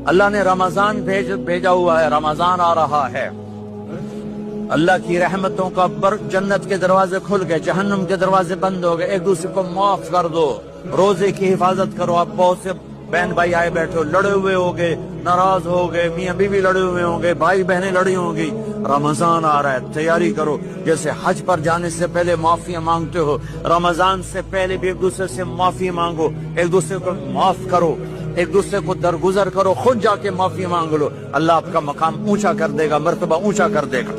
अल्लाह ने रमजान भेजा हुआ है, रमजान आ रहा है। अल्लाह की रहमतों का जन्नत के दरवाजे खुल गए, जहन्नुम के दरवाजे बंद हो गए। एक दूसरे को माफ कर दो, रोजे की हिफाजत करो। आप बहुत से बहन भाई आए बैठे हो, लड़े हुए होंगे, नाराज हो गए, मियाँ बीवी लड़े हुए होंगे, भाई बहनें लड़ी होंगी। रमजान आ रहा है, तैयारी करो। जैसे हज पर जाने से पहले माफी मांगते हो, रमजान से पहले भी एक दूसरे से माफी मांगो, एक दूसरे को माफ करो, एक दूसरे को दरगुजर करो, खुद जाके माफी मांग लो। अल्लाह आपका मकाम ऊंचा कर देगा, मर्तबा ऊंचा कर देगा।